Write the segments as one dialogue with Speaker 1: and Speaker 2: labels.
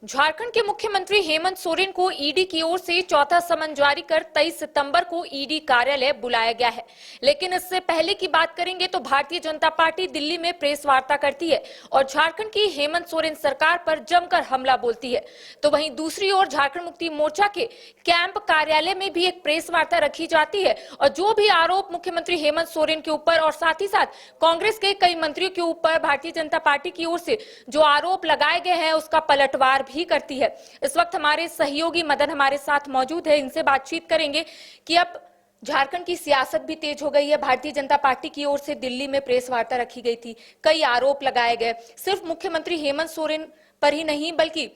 Speaker 1: झारखंड के मुख्यमंत्री हेमंत सोरेन को ईडी की ओर से चौथा समन जारी कर 23 सितंबर को ईडी कार्यालय बुलाया गया है। लेकिन इससे पहले की बात करेंगे तो भारतीय जनता पार्टी दिल्ली में प्रेस वार्ता करती है और झारखंड की हेमंत सोरेन सरकार पर जमकर हमला बोलती है। तो वहीं दूसरी ओर झारखंड मुक्ति मोर्चा के कैंप कार्यालय में भी एक प्रेस वार्ता रखी जाती है और जो भी आरोप मुख्यमंत्री हेमंत सोरेन के ऊपर और साथ ही साथ कांग्रेस के कई मंत्रियों के ऊपर भारतीय जनता पार्टी की ओर से जो आरोप लगाए गए हैं उसका पलटवार भी करती है। इस वक्त हमारे सहयोगी मदन हमारे साथ मौजूद है, इनसे बातचीत करेंगे कि अब झारखंड की सियासत भी तेज हो गई है। भारतीय जनता पार्टी की ओर से दिल्ली में प्रेस वार्ता रखी गई थी, कई आरोप लगाए गए, सिर्फ मुख्यमंत्री हेमंत सोरेन पर ही नहीं बल्कि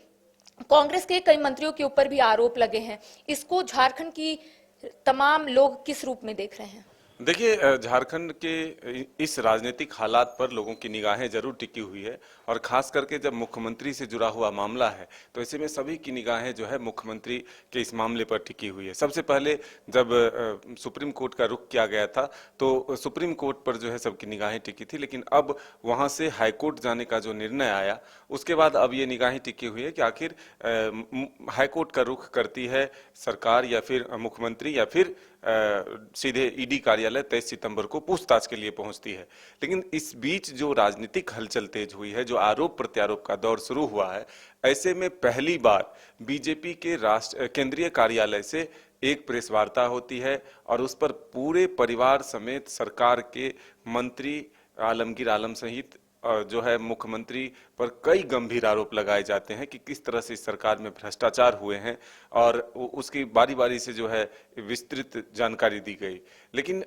Speaker 1: कांग्रेस के कई मंत्रियों के ऊपर भी आरोप लगे हैं। इसको झारखंड की तमाम लोग किस रूप में देख रहे हैं?
Speaker 2: देखिए, झारखंड के इस राजनीतिक हालात पर लोगों की निगाहें जरूर टिकी हुई है और खास करके जब मुख्यमंत्री से जुड़ा हुआ मामला है तो ऐसे में सभी की निगाहें जो है मुख्यमंत्री के इस मामले पर टिकी हुई है। सबसे पहले जब सुप्रीम कोर्ट का रुख किया गया था तो सुप्रीम कोर्ट पर जो है सबकी निगाहें टिकी थी, लेकिन अब वहां से हाईकोर्ट जाने का जो निर्णय आया उसके बाद अब ये निगाहें टिकी हुई है कि आखिर हाईकोर्ट का रुख करती है सरकार या फिर मुख्यमंत्री या फिर सीधे ईडी कार्यालय 23 सितंबर को पूछताछ के लिए पहुंचती है। लेकिन इस बीच जो राजनीतिक हलचल तेज हुई है, जो आरोप प्रत्यारोप का दौर शुरू हुआ है, ऐसे में पहली बार बीजेपी के केंद्रीय कार्यालय से एक प्रेस वार्ता होती है और उस पर पूरे परिवार समेत सरकार के मंत्री आलमगीर आलम सहित जो है मुख्यमंत्री पर कई गंभीर आरोप लगाए जाते हैं कि किस तरह से इस सरकार में भ्रष्टाचार हुए हैं और उसकी बारी बारी से जो है विस्तृत जानकारी दी गई। लेकिन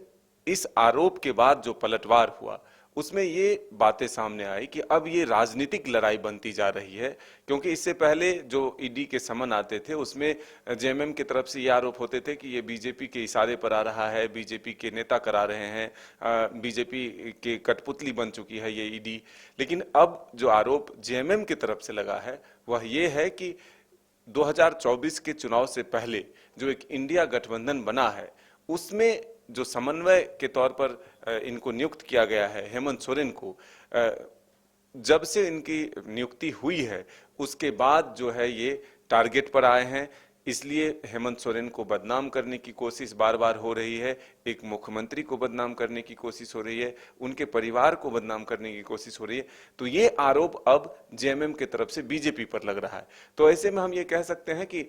Speaker 2: इस आरोप के बाद जो पलटवार हुआ उसमें ये बातें सामने आई कि अब ये राजनीतिक लड़ाई बनती जा रही है, क्योंकि इससे पहले जो ईडी के समन आते थे उसमें जेएमएम की तरफ से ये आरोप होते थे कि ये बीजेपी के इशारे पर आ रहा है, बीजेपी के नेता करा रहे हैं, बीजेपी के कठपुतली बन चुकी है ये ईडी। लेकिन अब जो आरोप जेएमएम की तरफ से लगा है वह ये है कि 2024 के चुनाव से पहले जो एक इंडिया गठबंधन बना है उसमें जो समन्वय के तौर पर इनको नियुक्त किया गया है हेमंत सोरेन को, जब से इनकी नियुक्ति हुई है उसके बाद जो है ये टारगेट पर आए हैं। इसलिए हेमंत सोरेन को बदनाम करने की कोशिश बार बार हो रही है, एक मुख्यमंत्री को बदनाम करने की कोशिश हो रही है, उनके परिवार को बदनाम करने की कोशिश हो रही है। तो ये आरोप अब जेएमएम की तरफ से बीजेपी पर लग रहा है। तो ऐसे में हम ये कह सकते हैं कि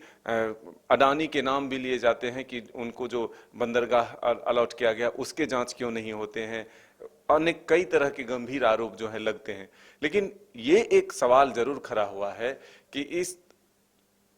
Speaker 2: अडानी के नाम भी लिए जाते हैं कि उनको जो बंदरगाह अलॉट किया गया उसके जांच क्यों नहीं होते हैं, अनेक कई तरह के गंभीर आरोप जो है लगते हैं। लेकिन ये एक सवाल जरूर खड़ा हुआ है कि इस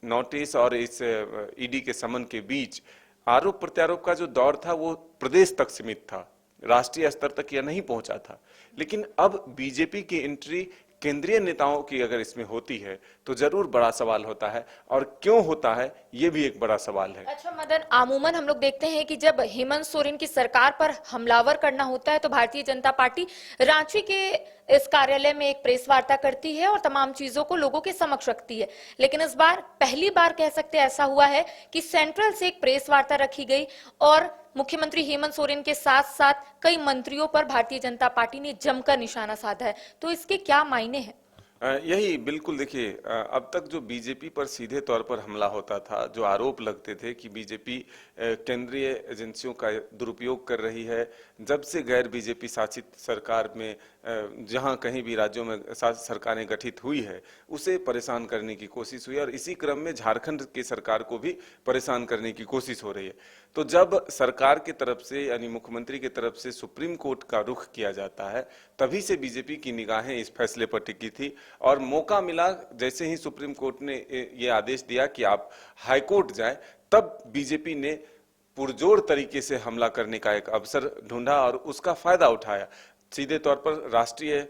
Speaker 2: नोटिस और इस ईडी के समन के बीच आरोप प्रत्यारोप का जो दौर था वो प्रदेश तक सीमित था, राष्ट्रीय स्तर तक यह नहीं पहुंचा था। लेकिन अब बीजेपी की एंट्री केंद्रीय नेताओं की अगर इसमें होती है तो जरूर बड़ा सवाल होता है, और क्यों होता है ये भी एक बड़ा सवाल है।
Speaker 1: अच्छा मदन, आमूमन हम लोग देखते हैं कि जब हेमंत सोरेन की सरकार पर हमलावर करना होता है तो भारतीय जनता पार्टी रांची के इस कार्यालय में एक प्रेस वार्ता करती है और तमाम चीजों को लोगों के समक्ष रखती है। लेकिन इस बार पहली बार कह सकते हैं ऐसा हुआ है कि सेंट्रल से एक प्रेस वार्ता रखी गई और मुख्यमंत्री हेमंत सोरेन के साथ साथ कई मंत्रियों पर भारतीय जनता पार्टी ने जमकर निशाना साधा है। तो इसके क्या मायने हैं?
Speaker 2: यही बिल्कुल, देखिए, अब तक जो बीजेपी पर सीधे तौर पर हमला होता था, जो आरोप लगते थे कि बीजेपी केंद्रीय एजेंसियों का दुरुपयोग कर रही है, जब से गैर बीजेपी शासित सरकार में जहां कहीं भी राज्यों में सरकारें गठित हुई है उसे परेशान करने की कोशिश हुई और इसी क्रम में झारखंड की सरकार को भी परेशान करने की कोशिश हो रही है। तो जब सरकार की तरफ से यानी मुख्यमंत्री की तरफ से सुप्रीम कोर्ट का रुख किया जाता है तभी से बीजेपी की निगाहें इस फैसले पर टिकी थी और मौका मिला, जैसे ही सुप्रीम कोर्ट ने ये आदेश दिया कि आप हाईकोर्ट जाएं, तब बीजेपी ने पुरजोर तरीके से हमला करने का एक अवसर ढूंढा और उसका फायदा उठाया। सीधे तौर पर राष्ट्रीय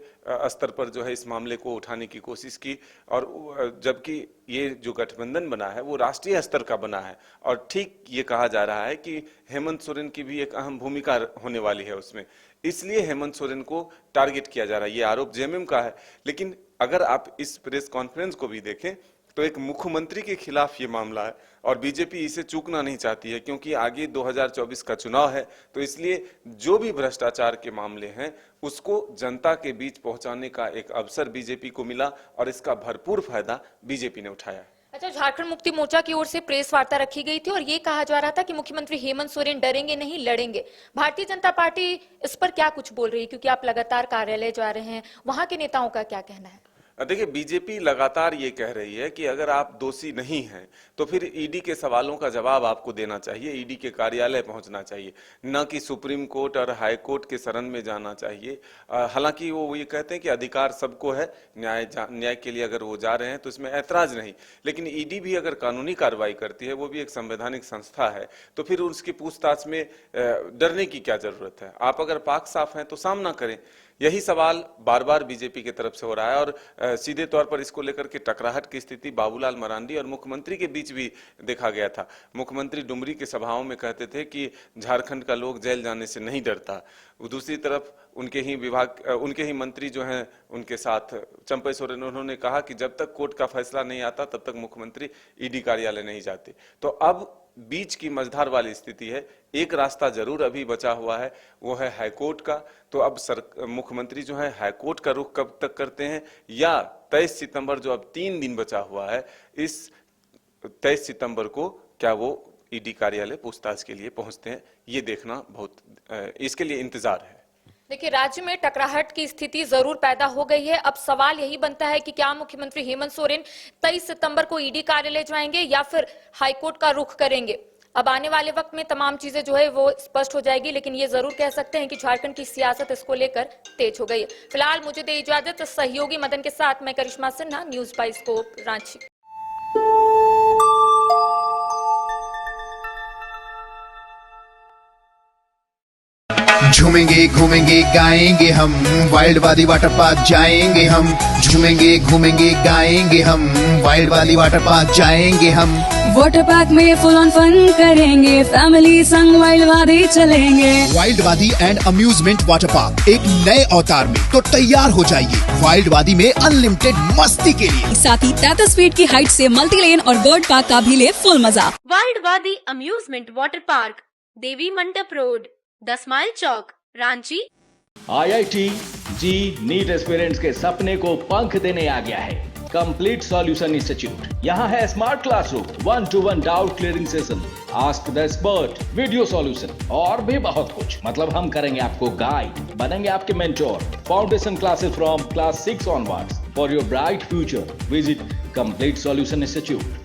Speaker 2: स्तर पर जो है इस मामले को उठाने की कोशिश की, और जबकि ये जो गठबंधन बना है वो राष्ट्रीय स्तर का बना है और ठीक ये कहा जा रहा है कि हेमंत सोरेन की भी एक अहम भूमिका होने वाली है उसमें, इसलिए हेमंत सोरेन को टारगेट किया जा रहा है। ये आरोप जेएमएम का है, लेकिन अगर आप इस प्रेस कॉन्फ्रेंस को भी देखें तो एक मुख्यमंत्री के खिलाफ ये मामला है और बीजेपी इसे चूकना नहीं चाहती है, क्योंकि आगे 2024 का चुनाव है। तो इसलिए जो भी भ्रष्टाचार के मामले हैं उसको जनता के बीच पहुंचाने का एक अवसर बीजेपी को मिला और इसका भरपूर फायदा बीजेपी ने उठाया है।
Speaker 1: अच्छा, झारखंड मुक्ति मोर्चा की ओर से प्रेस वार्ता रखी गई थी और ये कहा जा रहा था कि मुख्यमंत्री हेमंत सोरेन डरेंगे नहीं, लड़ेंगे। भारतीय जनता पार्टी इस पर क्या कुछ बोल रही है, क्योंकि आप लगातार कार्यालय जा रहे हैं, वहां के नेताओं का क्या कहना है?
Speaker 2: देखिए, बीजेपी लगातार ये कह रही है कि अगर आप दोषी नहीं हैं तो फिर ईडी के सवालों का जवाब आपको देना चाहिए, ईडी के कार्यालय पहुंचना चाहिए, न कि सुप्रीम कोर्ट और हाई कोर्ट के शरण में जाना चाहिए। हालांकि वो ये कहते हैं कि अधिकार सबको है, न्याय के लिए अगर वो जा रहे हैं तो इसमें ऐतराज नहीं, लेकिन ईडी भी अगर कानूनी कार्रवाई करती है, वो भी एक संवैधानिक संस्था है, तो फिर उसकी पूछताछ में डरने की क्या जरूरत है? आप अगर पाक साफ हैं तो सामना करें। यही सवाल बार बार बीजेपी की तरफ से हो रहा है और सीधे तौर पर इसको लेकर के टकराहट की स्थिति बाबूलाल मरांडी और मुख्यमंत्री के बीच भी देखा गया था। मुख्यमंत्री डुमरी की सभाओं में कहते थे कि झारखंड का लोग जेल जाने से नहीं डरता। दूसरी तरफ उनके ही मंत्री जो हैं उनके साथ चंपई सोरेन, उन्होंने कहा कि जब तक कोर्ट का फैसला नहीं आता तब तक मुख्यमंत्री ईडी कार्यालय नहीं जाते। तो अब बीच की मझधार वाली स्थिति है। एक रास्ता जरूर अभी बचा हुआ है, वो है हाईकोर्ट का। तो अब मुख्यमंत्री जो है हाईकोर्ट का रुख कब तक करते हैं, या 23 सितंबर जो अब 3 दिन बचा हुआ है, इस 23 सितंबर को क्या वो ईडी कार्यालय पूछताछ के लिए पहुंचते हैं, ये देखना इसके लिए इंतजार है।
Speaker 1: देखिए, राज्य में टकराहट की स्थिति जरूर पैदा हो गई है। अब सवाल यही बनता है कि क्या मुख्यमंत्री हेमंत सोरेन 23 सितंबर को ईडी कार्यालय जाएंगे या फिर हाईकोर्ट का रुख करेंगे। अब आने वाले वक्त में तमाम चीजें जो है वो स्पष्ट हो जाएगी, लेकिन ये जरूर कह सकते हैं कि झारखंड की सियासत इसको लेकर तेज हो गई है। फिलहाल मुझे दे इजाजत, सहयोगी मदन के साथ मैं करिश्मा सिन्हा, न्यूज बाइस्कोप, रांची।
Speaker 3: झूमेंगे घूमेंगे गाएंगे हम, वाइल्ड वाली वाटर पार्क जाएंगे हम। झूमेंगे घूमेंगे गाएंगे हम, वाइल्ड वाली वाटर पार्क जाएंगे हम।
Speaker 4: वाटर पार्क में फुल ऑन फन करेंगे, फैमिली संग वाइल्ड वादी चलेंगे।
Speaker 3: वाइल्ड वादी एंड अम्यूजमेंट वाटर पार्क एक नए अवतार में तो तैयार हो जाइए वाइल्ड वादी में अनलिमिटेड मस्ती के लिए।
Speaker 4: साथ ही 33 फीट की हाइट से मल्टी लेन और बर्ड पार्क का भी ले फुल मजा।
Speaker 5: वाइल्ड वादी अम्यूजमेंट वाटर पार्क, देवी मंडप रोड, 10 माइल चौक, रांची।
Speaker 6: IIT जी नीट एस्पिरेंट्स के सपने को पंख देने आ गया है कंप्लीट सॉल्यूशन इंस्टीट्यूट। यहाँ है smart classroom, 1-to-1 doubt clearing session, ask the expert, video solution और भी बहुत कुछ। मतलब हम करेंगे आपको गाइड, बनेंगे आपके mentor. Foundation classes from class 6 onwards for your bright future. Visit complete solution institute.